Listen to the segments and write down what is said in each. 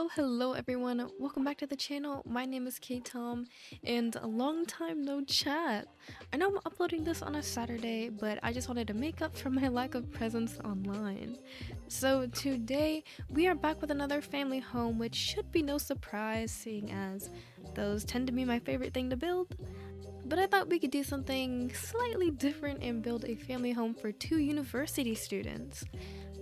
Hello everyone, welcome back to the channel. My name is caitom and a long time no chat. I know I'm uploading this on a Saturday, but I just wanted to make up for my lack of presence online. So today we are back with another family home, which should be no surprise seeing as those tend to be my favorite thing to build. But I thought we could do something slightly different and build a family home for 2 university students.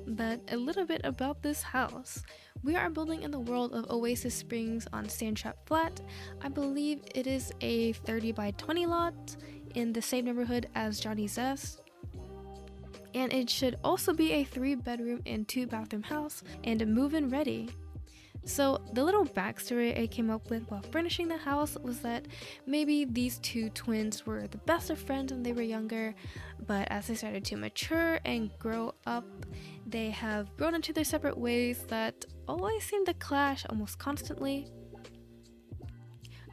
But a little bit about this house. We are building in the world of Oasis Springs on Sandtrap Flat. I believe it is a 30 by 20 lot in the same neighborhood as Johnny Zest. And it should also be a 3-bedroom and 2-bathroom house and move-in ready. So the little backstory I came up with while furnishing the house was that maybe these 2 twins were the best of friends when they were younger, but as they started to mature and grow up, they have grown into their separate ways that always seem to clash almost constantly.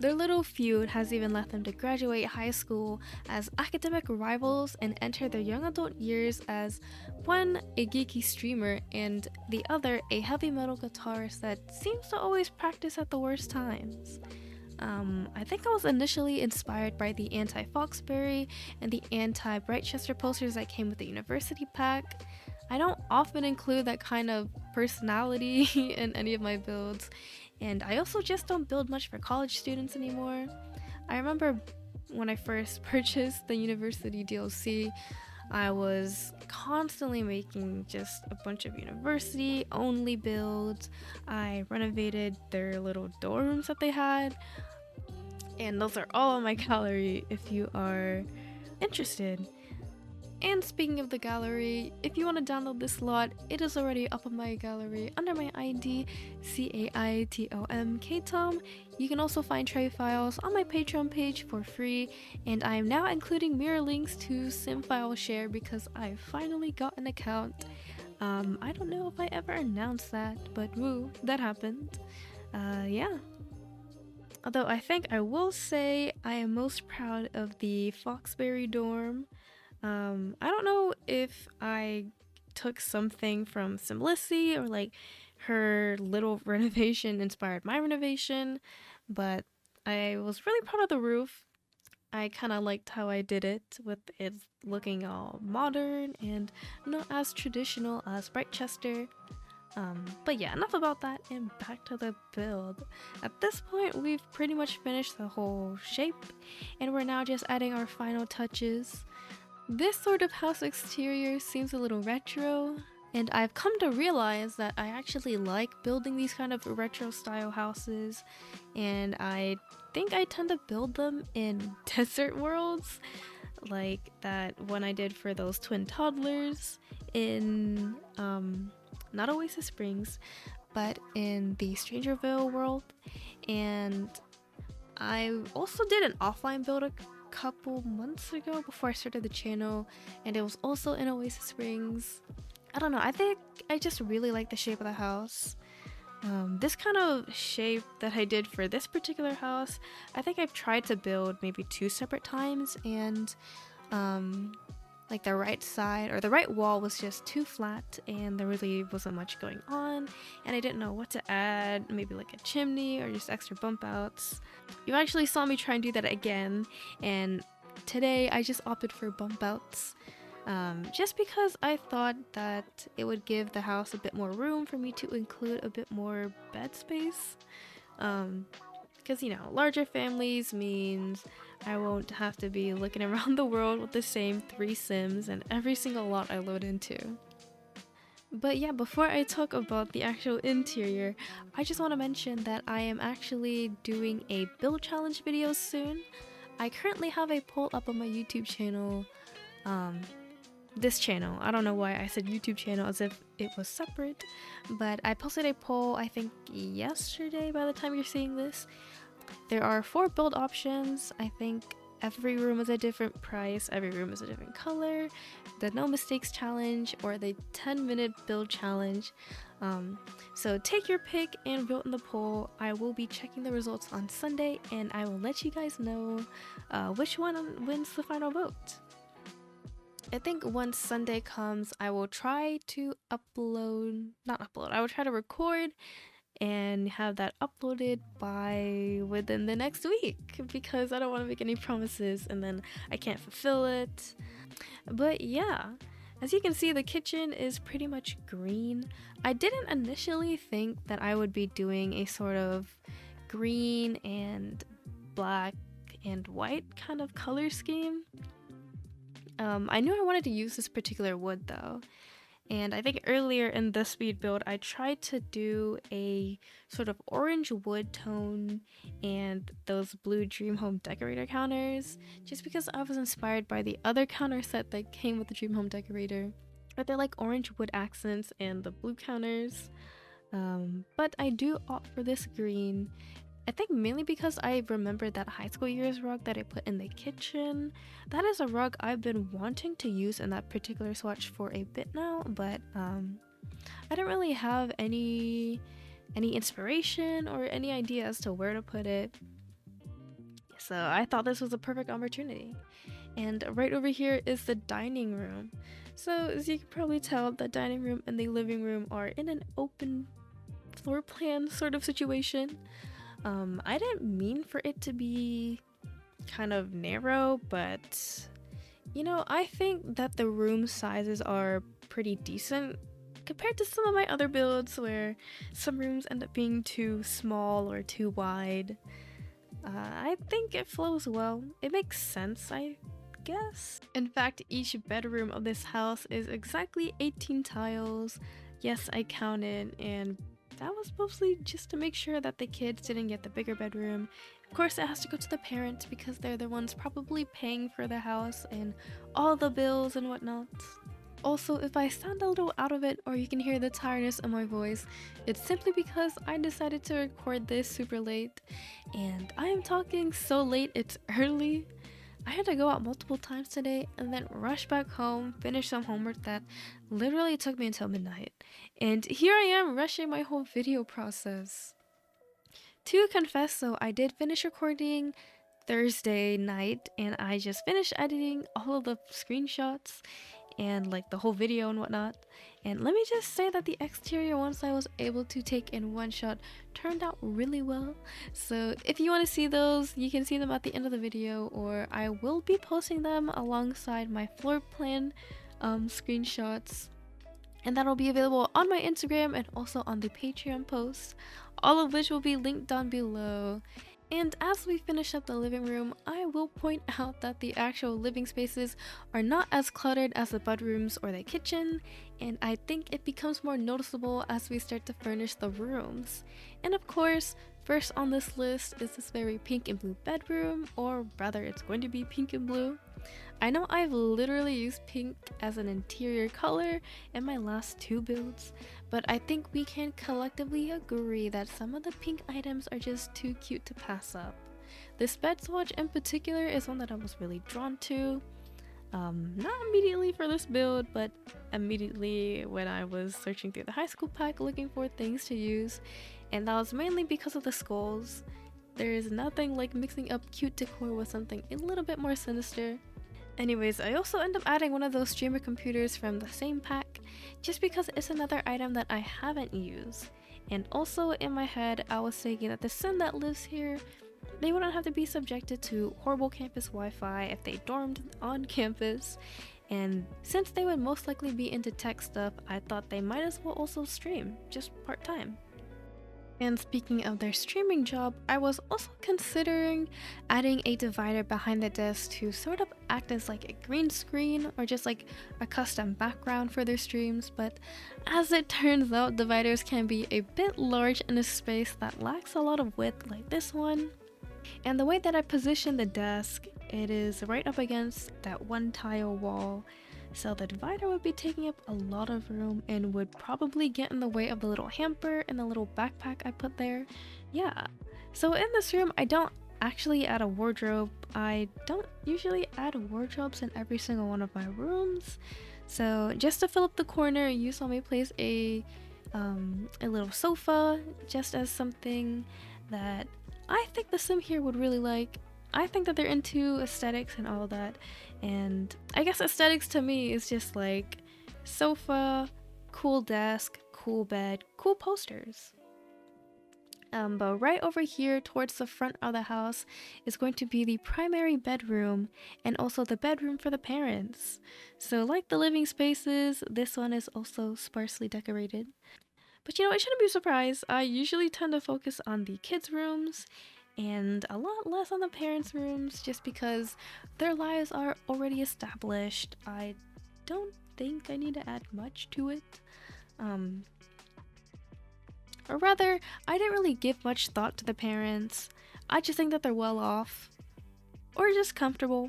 Their little feud has even led them to graduate high school as academic rivals and enter their young adult years as one a geeky streamer and the other a heavy metal guitarist that seems to always practice at the worst times. I think I was initially inspired by the anti-Foxberry and the anti-Brightchester posters that came with the university pack. I don't often include that kind of personality in any of my builds, and I also just don't build much for college students anymore. I remember when I first purchased the university DLC, I was constantly making just a bunch of university only builds. I renovated their little dorms that they had, and those are all on my gallery if you are interested. And speaking of the gallery, if you want to download this lot, it is already up on my gallery under my ID, caitom caitom. You can also find tray files on my Patreon page for free, and I am now including mirror links to SimFile Share because I finally got an account. I don't know if I ever announced that, but woo, that happened. Yeah. Although I think I will say I am most proud of the Foxberry dorm. I don't know if I took something from Simplicity or like her little renovation inspired my renovation, but I was really proud of the roof. I kind of liked how I did it with it looking all modern and not as traditional as Brightchester. But yeah, enough about that and back to the build. At this point, we've pretty much finished the whole shape and we're now just adding our final touches. This sort of house exterior seems a little retro, and I've come to realize that I actually like building these kind of retro style houses, and I think I tend to build them in desert worlds, like that one I did for those twin toddlers in, not Oasis Springs, but in the StrangerVille world. And I also did an offline build a couple months ago before I started the channel, and it was also in Oasis Springs. I don't know, I think I just really like the shape of the house. This kind of shape that I did for this particular house, I think I've tried to build maybe 2 separate times, and like the right side or the right wall was just too flat and there really wasn't much going on, and I didn't know what to add, maybe like a chimney or just extra bump outs. You actually saw me try and do that again, and today I just opted for bump outs, just because I thought that it would give the house a bit more room for me to include a bit more bed space. Because, you know, larger families means I won't have to be looking around the world with the same 3 Sims and every single lot I load into. But yeah, before I talk about the actual interior, I just want to mention that I am actually doing a build challenge video soon. I currently have a poll up on my YouTube channel, this channel. I don't know why I said YouTube channel as if it was separate, but I posted a poll I think yesterday by the time you're seeing this. There are 4 build options. I think every room is a different price, every room is a different color, the no mistakes challenge, or the 10-minute build challenge. So take your pick and vote in the poll. I will be checking the results on Sunday, and I will let you guys know which one wins the final vote. I think once Sunday comes, I will try to I will try to record and have that uploaded by within the next week, because I don't want to make any promises and then I can't fulfill it. But yeah, as you can see, the kitchen is pretty much green. I didn't initially think that I would be doing a sort of green and black and white kind of color scheme. I knew I wanted to use this particular wood though, and I think earlier in this speed build I tried to do a sort of orange wood tone and those blue Dream Home Decorator counters, just because I was inspired by the other counter set that came with the Dream Home Decorator. But they're like orange wood accents and the blue counters. But I do opt for this green. I think mainly because I remembered that high school years rug that I put in the kitchen. That is a rug I've been wanting to use in that particular swatch for a bit now, but I don't really have any inspiration or any idea as to where to put it. So I thought this was a perfect opportunity. And right over here is the dining room. So as you can probably tell, the dining room and the living room are in an open floor plan sort of situation. I didn't mean for it to be kind of narrow, but you know, I think that the room sizes are pretty decent compared to some of my other builds where some rooms end up being too small or too wide. I think it flows well. It makes sense, I guess. In fact, each bedroom of this house is exactly 18 tiles. Yes, I counted, and that was mostly just to make sure that the kids didn't get the bigger bedroom. Of course, it has to go to the parents because they're the ones probably paying for the house and all the bills and whatnot. Also, if I sound a little out of it or you can hear the tiredness in my voice, it's simply because I decided to record this super late, and I am talking so late it's early. I had to go out multiple times today and then rush back home, finish some homework that literally took me until midnight. And here I am rushing my whole video process. To confess though, I did finish recording Thursday night and I just finished editing all of the screenshots and like the whole video and whatnot. And let me just say that the exterior ones I was able to take in one shot turned out really well. So if you want to see those, you can see them at the end of the video, or I will be posting them alongside my floor plan screenshots, and that'll be available on my Instagram and also on the Patreon post, all of which will be linked down below. And as we finish up the living room, I will point out that the actual living spaces are not as cluttered as the bedrooms or the kitchen, and I think it becomes more noticeable as we start to furnish the rooms. And of course, first on this list is this very pink and blue bedroom, or rather it's going to be pink and blue. I know I've literally used pink as an interior color in my last two builds, but I think we can collectively agree that some of the pink items are just too cute to pass up. This bed swatch in particular is one that I was really drawn to. Not immediately for this build, but immediately when I was searching through the high school pack looking for things to use, and that was mainly because of the skulls. There is nothing like mixing up cute decor with something a little bit more sinister. Anyways, I also end up adding one of those streamer computers from the same pack, just because it's another item that I haven't used. And also in my head, I was thinking that the sim that lives here, they wouldn't have to be subjected to horrible campus Wi-Fi if they dormed on campus. And since they would most likely be into tech stuff, I thought they might as well also stream, just part-time. And speaking of their streaming job, I was also considering adding a divider behind the desk to sort of act as like a green screen or just like a custom background for their streams, but as it turns out, dividers can be a bit large in a space that lacks a lot of width like this one. And the way that I position the desk, it is right up against that one tile wall, so the divider would be taking up a lot of room and would probably get in the way of the little hamper and the little backpack I put there. Yeah, so in this room I don't actually add a wardrobe. I don't usually add wardrobes in every single one of my rooms, so just to fill up the corner, you saw me place a little sofa just as something that I think the sim here would really like. I think that they're into aesthetics and all that, and I guess aesthetics to me is just like sofa, cool desk, cool bed, cool posters. But right over here towards the front of the house is going to be the primary bedroom and also the bedroom for the parents. So like the living spaces, this one is also sparsely decorated. But you know, it shouldn't be a surprise. I usually tend to focus on the kids' rooms and a lot less on the parents' rooms just because their lives are already established. I don't think I need to add much to it. Or rather, I didn't really give much thought to the parents. I just think that they're well off or just comfortable.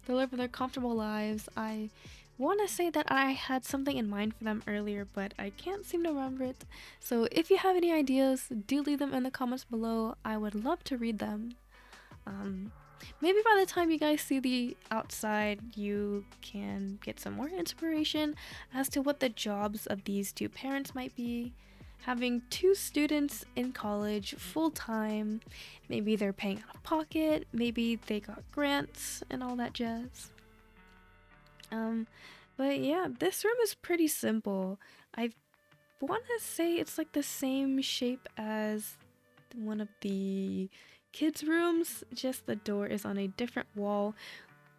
They're living their comfortable lives. I want to say that I had something in mind for them earlier, but I can't seem to remember it. So if you have any ideas, do leave them in the comments below. I would love to read them. Maybe by the time you guys see the outside, you can get some more inspiration as to what the jobs of these two parents might be. Having two students in college full-time, maybe they're paying out of pocket, maybe they got grants and all that jazz. But yeah, this room is pretty simple. I want to say it's like the same shape as one of the kids' rooms, just the door is on a different wall,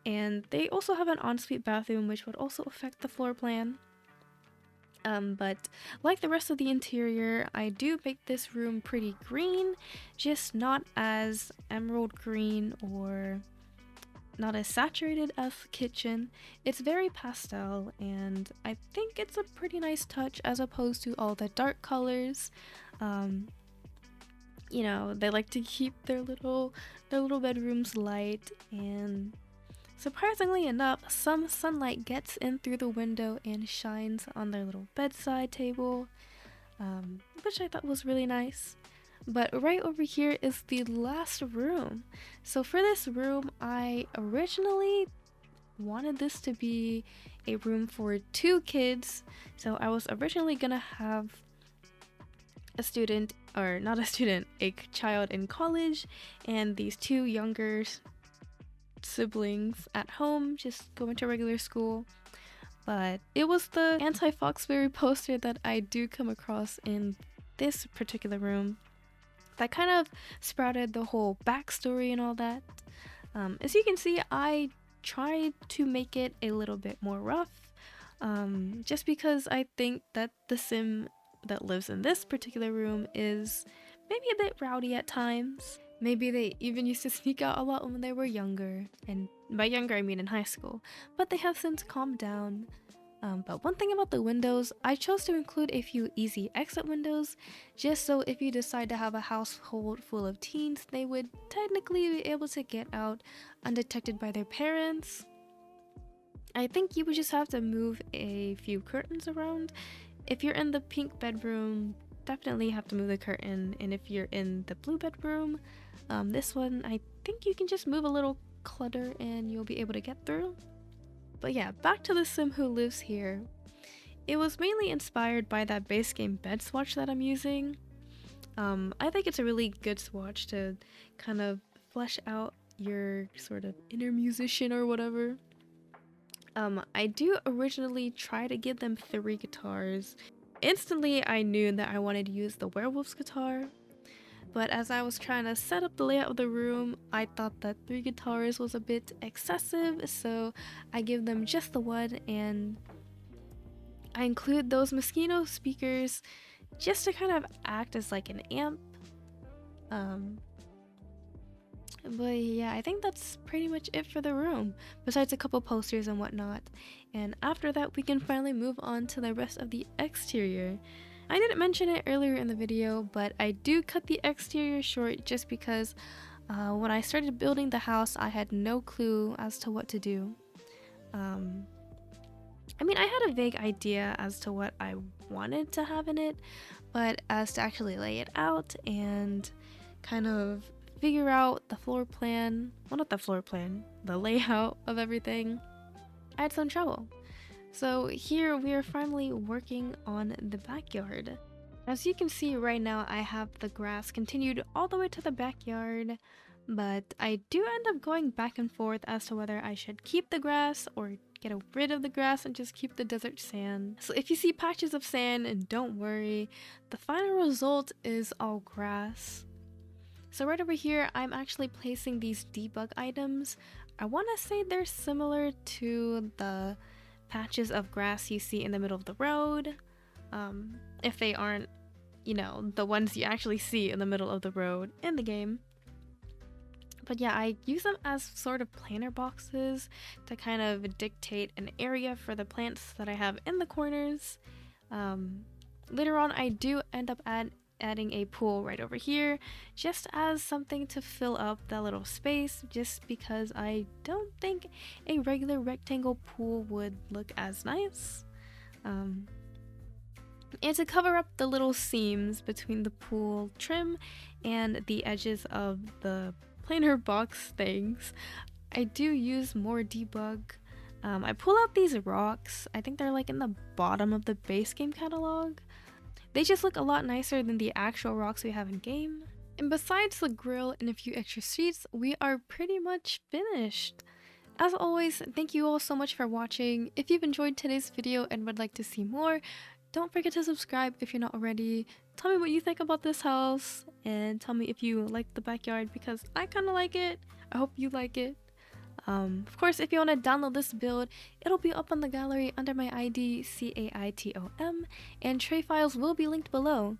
and they also have an ensuite bathroom, which would also affect the floor plan. But like the rest of the interior, I do make this room pretty green, just not as emerald green or not as saturated as the kitchen. It's very pastel, and I think it's a pretty nice touch as opposed to all the dark colors. You know, they like to keep their little bedrooms light, and surprisingly enough, some sunlight gets in through the window and shines on their little bedside table, which I thought was really nice. But right over here is the last room. So for this room, I originally wanted this to be a room for two kids. So I was originally gonna have a student, or not a student, a child in college, and these two younger siblings at home, just going to regular school. But it was the anti-Foxberry poster that I do come across in this particular room that kind of sprouted the whole backstory and all that. As you can see, I tried to make it a little bit more rough, just because I think that the sim that lives in this particular room is maybe a bit rowdy at times. Maybe they even used to sneak out a lot when they were younger, and by younger I mean in high school, but they have since calmed down. But one thing about the windows, I chose to include a few easy exit windows, just so if you decide to have a household full of teens, they would technically be able to get out undetected by their parents. I think you would just have to move a few curtains around. If you're in the pink bedroom, definitely have to move the curtain, and if you're in the blue bedroom, this one, I think you can just move a little clutter and you'll be able to get through. But yeah, back to the sim who lives here. It was mainly inspired by that base game bed swatch that I'm using. I think it's a really good swatch to kind of flesh out your sort of inner musician or whatever. I do originally try to give them 3 guitars. Instantly I knew that I wanted to use the Werewolves guitar, but as I was trying to set up the layout of the room, I thought that 3 guitars was a bit excessive, so I give them just the one, and I include those Moschino speakers just to kind of act as like an amp. But yeah, I think that's pretty much it for the room, besides a couple posters and whatnot. And after that, we can finally move on to the rest of the exterior. I didn't mention it earlier in the video, but I do cut the exterior short just because when I started building the house, I had no clue as to what to do. I mean, I had a vague idea as to what I wanted to have in it, but as to actually lay it out and kind of figure out the floor plan, well, not the floor plan, the layout of everything, I had some trouble. So here we are finally working on the backyard. As you can see right now, I have the grass continued all the way to the backyard, but I do end up going back and forth as to whether I should keep the grass or get rid of the grass and just keep the desert sand. So if you see patches of sand, and don't worry, the final result is all grass. So right over here, I'm actually placing these debug items. I want to say they're similar to the patches of grass you see in the middle of the road. If they aren't, you know, the ones you actually see in the middle of the road in the game. But yeah, I use them as sort of planter boxes to kind of dictate an area for the plants that I have in the corners. Later on, I do end up adding a pool right over here just as something to fill up that little space, just because I don't think a regular rectangle pool would look as nice. And to cover up the little seams between the pool trim and the edges of the planter box things, I do use more debug. I pull out these rocks. I think they're like in the bottom of the base game catalog. They just look a lot nicer than the actual rocks we have in game. And besides the grill and a few extra sheets, we are pretty much finished. As always, thank you all so much for watching. If you've enjoyed today's video and would like to see more, don't forget to subscribe if you're not already. Tell me what you think about this house, and tell me if you like the backyard, because I kind of like it. I hope you like it. Of course, if you want to download this build, it'll be up on the gallery under my ID, caitom, and tray files will be linked below.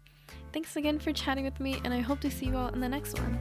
Thanks again for chatting with me, and I hope to see you all in the next one.